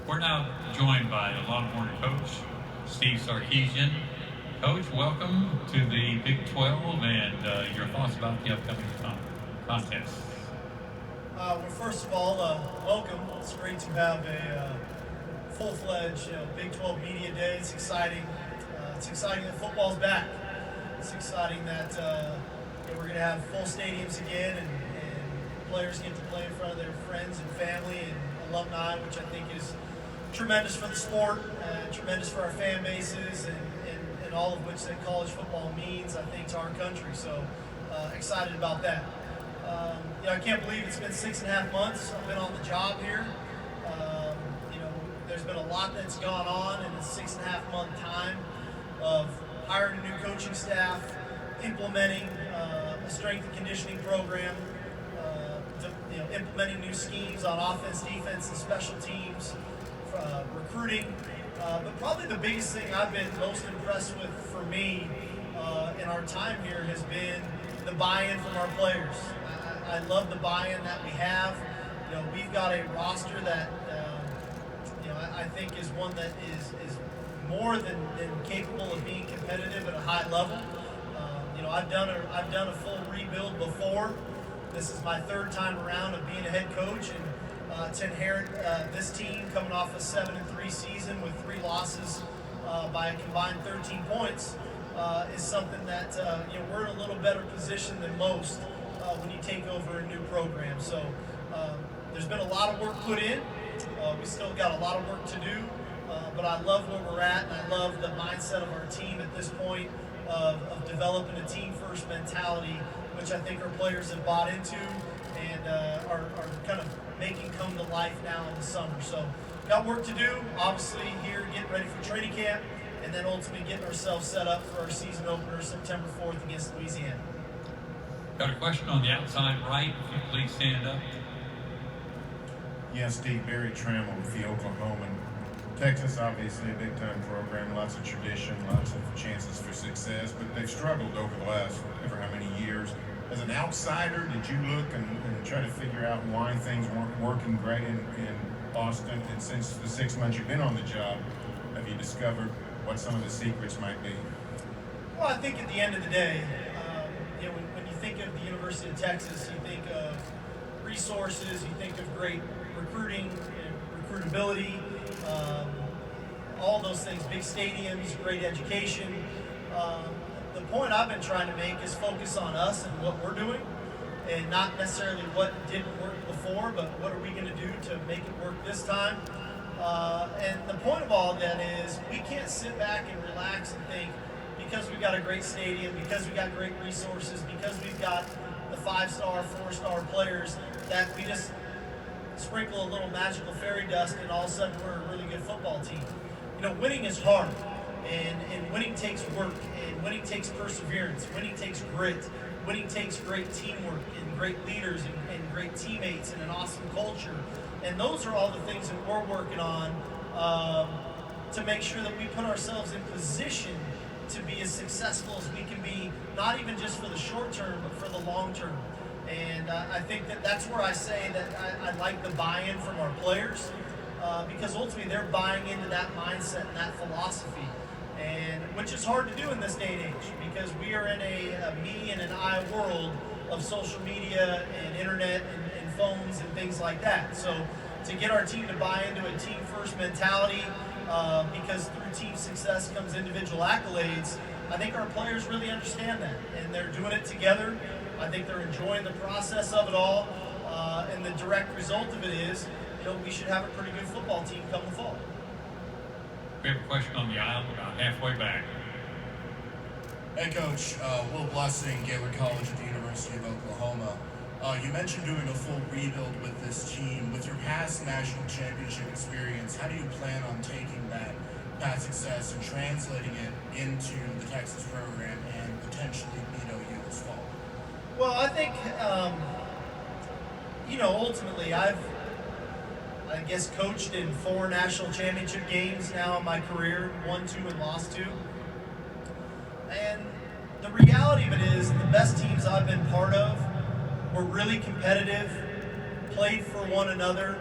We're now joined by Longhorn coach Steve Sarkisian. Coach, welcome to the Big 12 and your thoughts about the upcoming contest. Well, first of all, welcome. It's great to have a full-fledged Big 12 Media Day. It's exciting. It's exciting that football's back. It's exciting that we're going to have full stadiums again and players get to play in front of their friends and family and alumni, which I think is tremendous for the sport, tremendous for our fan bases, and all of which that college football means, I think, to our country. So excited about that. I can't believe it's been 6.5 months. I've been on the job here. There's been a lot that's gone on in the 6.5-month time of hiring a new coaching staff, implementing a strength and conditioning program, implementing new schemes on offense, defense, and special teams, recruiting. But probably the biggest thing I've been most impressed with for me in our time here has been the buy-in from our players. I love the buy-in that we have. We've got a roster that I think is one that is more than capable of being competitive at a high level. I've done a full rebuild before. This is my third time around of being a head coach, and to inherit this team coming off a 7-3 season with 3 losses by a combined 13 points is something that we're in a little better position than most when you take over a new program. So there's been a lot of work put in. We still got a lot of work to do, but I love where we're at, and I love the mindset of our team at this point of developing a team-first mentality, which I think our players have bought into and are kind of making come to life now in the summer. So got work to do, obviously here getting ready for training camp, and then ultimately getting ourselves set up for our season opener September 4th against Louisiana. Got a question on the outside right. If you please stand up. Yes, Steve, Barry Trammell with the Oklahoman. Texas, obviously a big-time program, lots of tradition, lots of chances for success, but they've struggled over the last ever how many years. As an outsider, did you look and try to figure out why things weren't working great in Austin? And since the 6 months you've been on the job, have you discovered what some of the secrets might be? Well, I think at the end of the day, when you think of the University of Texas, you think of resources, you think of great recruiting, recruitability, all those things, big stadiums, great education. The point I've been trying to make is focus on us and what we're doing, and not necessarily what didn't work before, but what are we going to do to make it work this time. And the point of all of that is we can't sit back and relax and think because we've got a great stadium, because we've got great resources, because we've got the 5-star, 4-star players, that we just sprinkle a little magical fairy dust and all of a sudden we're a really good football team. Winning is hard, and winning takes work, and winning takes perseverance, winning takes grit, winning takes great teamwork and great leaders and great teammates and an awesome culture. And those are all the things that we're working on to make sure that we put ourselves in position to be as successful as we can be, not even just for the short term, but for the long term. And I think that's where I say that I like the buy-in from our players, because ultimately they're buying into that mindset and that philosophy, and which is hard to do in this day and age because we are in a me and an I world of social media and internet and phones and things like that. So to get our team to buy into a team-first mentality, because through team success comes individual accolades, I think our players really understand that, and they're doing it together. I think they're enjoying the process of it all, and the direct result of it is, we should have a pretty good football team come the fall. We have a question on the aisle about halfway back. Hey, Coach. Will Blessing, Gaylord College at the University of Oklahoma. You mentioned doing a full rebuild with this team. With your past national championship experience, how do you plan on taking that past success and translating it into the Texas program and potentially beat OU this fall? Well, I think, ultimately I guess coached in 4 national championship games now in my career, won 2 and lost 2. And the reality of it is the best teams I've been part of were really competitive, played for one another,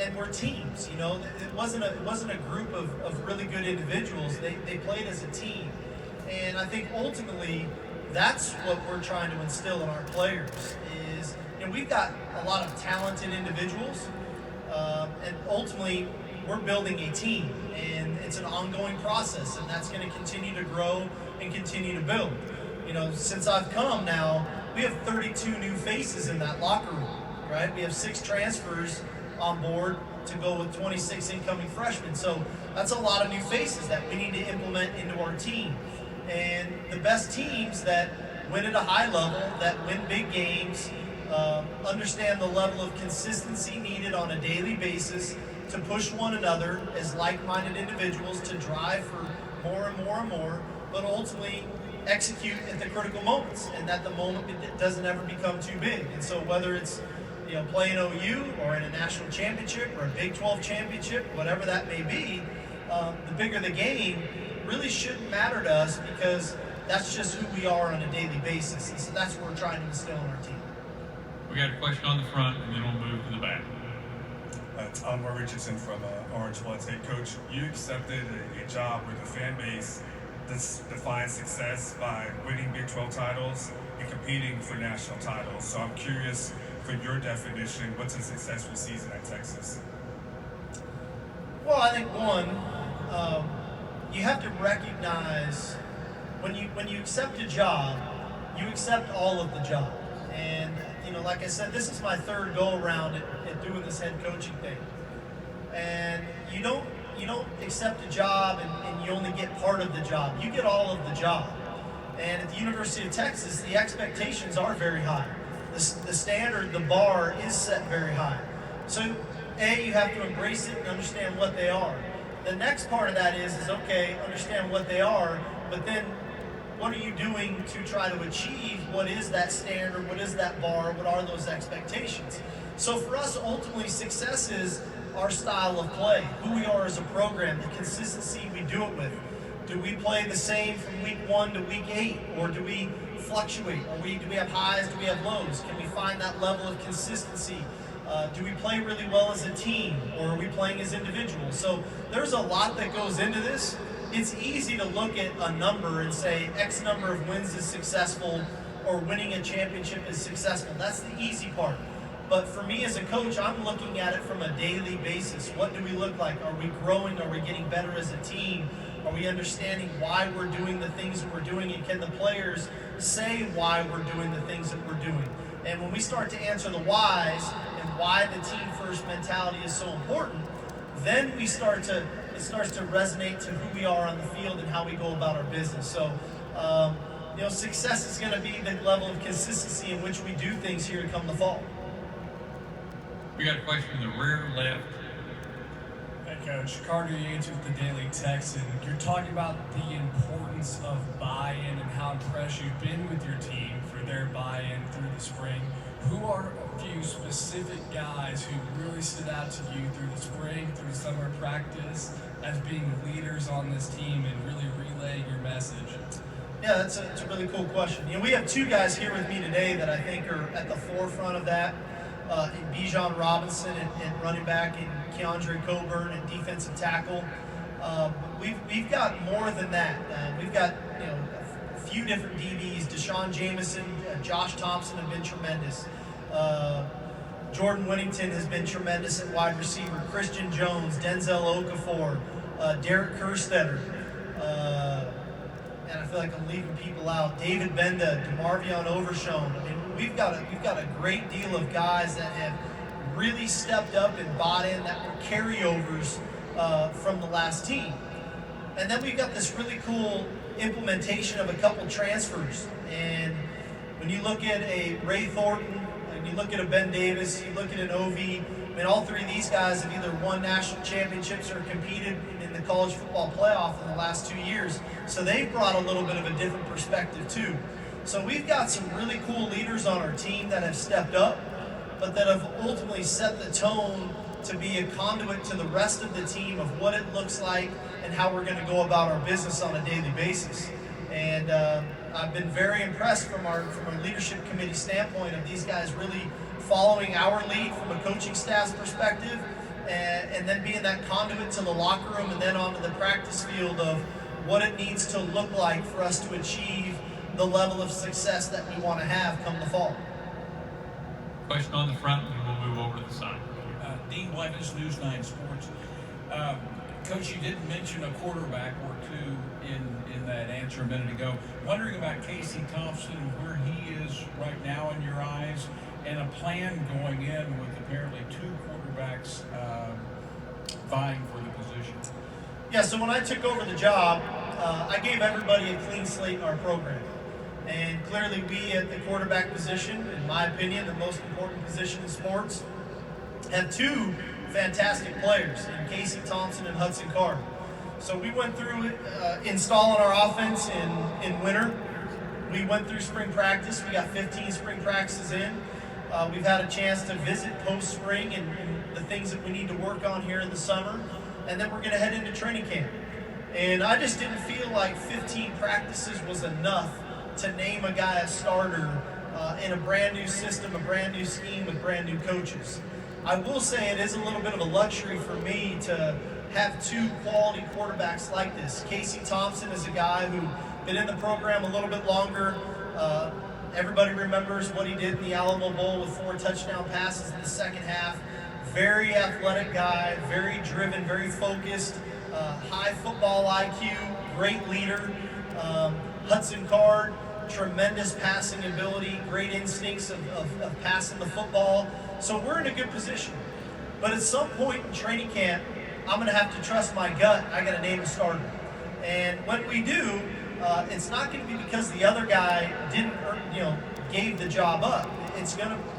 and we're teams. You know, it wasn't a group of really good individuals. They played as a team, and I think ultimately that's what we're trying to instill in our players. Is, you know, we've got a lot of talented individuals, and ultimately we're building a team, and it's an ongoing process, and that's going to continue to grow and continue to build. You know, since I've come now, we have 32 new faces in that locker room, right? We have 6 transfers on board to go with 26 incoming freshmen. So that's a lot of new faces that we need to implement into our team. And the best teams that win at a high level, that win big games, understand the level of consistency needed on a daily basis to push one another as like-minded individuals to drive for more and more and more, but ultimately execute at the critical moments, and that the moment it doesn't ever become too big. And so whether it's, you know, playing OU or in a national championship or a Big 12 championship, whatever that may be, the bigger the game really shouldn't matter to us, because that's just who we are on a daily basis. And so that's what we're trying to instill in our team. We got a question on the front, and then we'll move to the back. Tom Richardson from Orange Bloods. Hey, Coach, you accepted a job where the fan base defines success by winning Big 12 titles and competing for national titles. So I'm curious, from your definition, what's a successful season at Texas? Well, I think one, you have to recognize when you accept a job, you accept all of the job. And you know, like I said, this is my 3rd go around at doing this head coaching thing. And you don't accept a job and you only get part of the job. You get all of the job. And at the University of Texas, the expectations are very high. The standard, the bar is set very high. So, you have to embrace it and understand what they are. The next part of that is okay, understand what they are, but then what are you doing to try to achieve what is that standard, what is that bar, what are those expectations? So for us, ultimately, success is our style of play, who we are as a program, the consistency we do it with. Do we play the same from week 1 to week 8, or do we fluctuate? Do we have highs, do we have lows? Can we find that level of consistency? Do we play really well as a team, or are we playing as individuals? So there's a lot that goes into this. It's easy to look at a number and say X number of wins is successful, or winning a championship is successful. That's the easy part. But for me as a coach, I'm looking at it from a daily basis. What do we look like? Are we growing? Are we getting better as a team? Are we understanding why we're doing the things that we're doing? And can the players say why we're doing the things that we're doing? And when we start to answer the whys and why the team first mentality is so important, then it starts to resonate to who we are on the field and how we go about our business. So, you know, success is going to be the level of consistency in which we do things here to come the fall. We got a question in the rear left. Hey, Coach. Carter Yates with the Daily Texan. You're talking about the importance of buy-in and how impressed you've been with your team for their buy-in through the spring. Who are a few specific guys who really stood out to you through the spring, through summer practice, as being leaders on this team and really relaying your message? Yeah, that's a really cool question. You know, we have 2 guys here with me today that I think are at the forefront of that. Bijan Robinson and running back, and Keandre Coburn and defensive tackle. We've got more than that. We've got, you know, a few different DBs. Deshaun Jameson, Josh Thompson have been tremendous. Jordan Winnington has been tremendous at wide receiver. Christian Jones, Denzel Okafor, Derek Kerstetter. And I feel like I'm leaving people out. David Benda, DeMarvion Overshone. I mean, we've got a great deal of guys that have really stepped up and bought in, that were carryovers from the last team. And then we've got this really cool implementation of a couple transfers. And when you look at a Ray Thornton, and you look at a Ben Davis, you look at an OV, I mean, all 3 of these guys have either won national championships or competed in the college football playoff in the last 2 years. So they've brought a little bit of a different perspective too. So we've got some really cool leaders on our team that have stepped up, but that have ultimately set the tone to be a conduit to the rest of the team of what it looks like and how we're going to go about our business on a daily basis. And I've been very impressed from our leadership committee standpoint of these guys really following our lead from a coaching staff's perspective, and then being that conduit to the locker room and then onto the practice field of what it needs to look like for us to achieve the level of success that we want to have come the fall. Question on the front, and we'll move over to the side. Dean Blevins, News 9 Sports. Coach, you did mention a quarterback or two in that answer a minute ago. Wondering about Casey Thompson, where he is right now in your eyes, and a plan going in with apparently two quarterbacks vying for the position. Yeah, so when I took over the job, I gave everybody a clean slate in our program. And clearly we at the quarterback position, in my opinion, the most important position in sports, have two fantastic players in Casey Thompson and Hudson Card. So we went through installing our offense in winter. We went through spring practice. We got 15 spring practices in. We've had a chance to visit post-spring and the things that we need to work on here in the summer. And then we're going to head into training camp. And I just didn't feel like 15 practices was enough to name a guy a starter in a brand new system, a brand new scheme with brand new coaches. I will say it is a little bit of a luxury for me to have two quality quarterbacks like this. Casey Thompson is a guy who's been in the program a little bit longer. Everybody remembers what he did in the Alamo Bowl with 4 touchdown passes in the second half. Very athletic guy, very driven, very focused, high football IQ, great leader. Hudson Card, tremendous passing ability, great instincts of passing the football. So we're in a good position. But at some point in training camp, I'm going to have to trust my gut. I got to name a starter. And when we do, it's not going to be because the other guy didn't, gave the job up.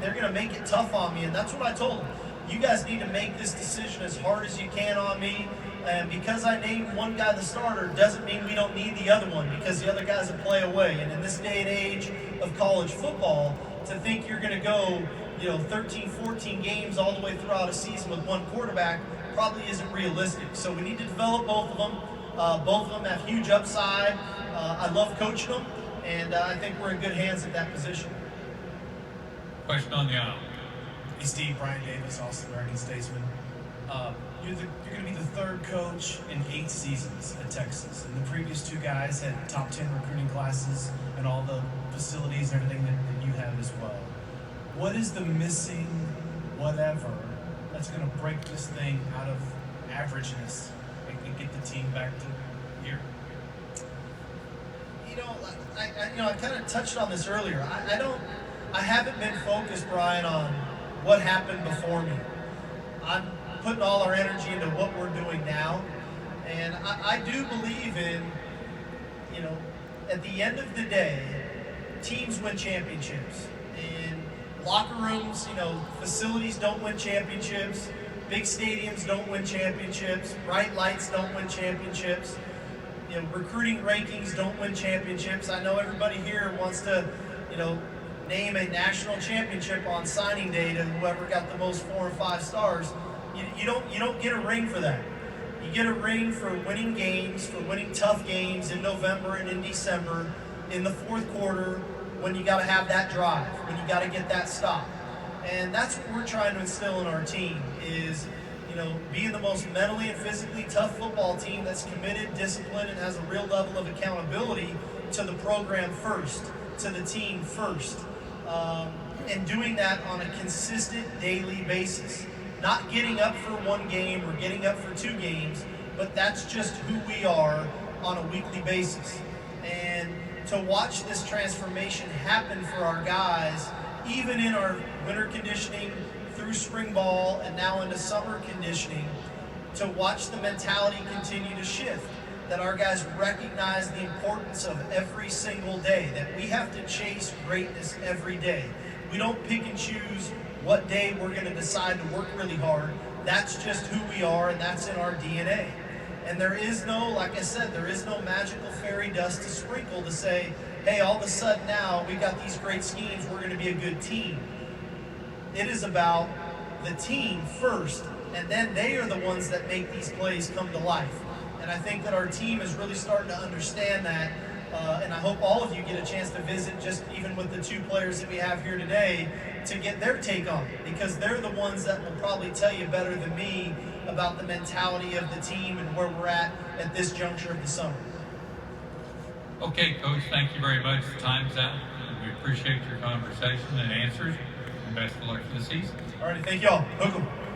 They're going to make it tough on me, and that's what I told them. You guys need to make this decision as hard as you can on me. And because I named one guy the starter doesn't mean we don't need the other one, because the other guy's a play away. And in this day and age of college football, to think you're going to go 13, 14 games all the way throughout a season with one quarterback probably isn't realistic. So we need to develop both of them. Both of them have huge upside. I love coaching them, and I think we're in good hands at that position. Question on the aisle. Hey Steve, Brian Davis, also American Statesman. You're going to be the third coach in 8 seasons at Texas, and the previous 2 guys had top 10 recruiting classes and all the facilities and everything that you have as well. What is the missing whatever that's going to break this thing out of averageness and get the team back to here? I kind of touched on this earlier. I haven't been focused, Brian, on what happened before me. I'm putting all our energy into what we're doing now. And I do believe in, at the end of the day, teams win championships. And locker rooms, facilities don't win championships. Big stadiums don't win championships. Bright lights don't win championships. Recruiting rankings don't win championships. I know everybody here wants to, name a national championship on signing day to whoever got the most 4 and 5 stars. You don't get a ring for that. You get a ring for winning games, for winning tough games in November and in December, in the fourth quarter, when you got to have that drive, when you got to get that stop. And that's what we're trying to instill in our team is, being the most mentally and physically tough football team that's committed, disciplined, and has a real level of accountability to the program first, to the team first. And doing that on a consistent daily basis. Not getting up for 1 game or getting up for 2 games, but that's just who we are on a weekly basis. And to watch this transformation happen for our guys, even in our winter conditioning, through spring ball, and now into summer conditioning, to watch the mentality continue to shift, that our guys recognize the importance of every single day, that we have to chase greatness every day. We don't pick and choose what day we're going to decide to work really hard. That's just who we are, and that's in our DNA. And there is no, like I said, there is no magical fairy dust to sprinkle to say, hey, all of a sudden now we got these great schemes, we're going to be a good team. It is about the team first, and then they are the ones that make these plays come to life. And I think that our team is really starting to understand that, And I hope all of you get a chance to visit, just even with the 2 players that we have here today, to get their take on it, because they're the ones that will probably tell you better than me about the mentality of the team and where we're at this juncture of the summer. Okay, Coach, thank you very much. Time's out. We appreciate your conversation and answers, and best of luck for the season. All right, thank y'all. Hook 'em.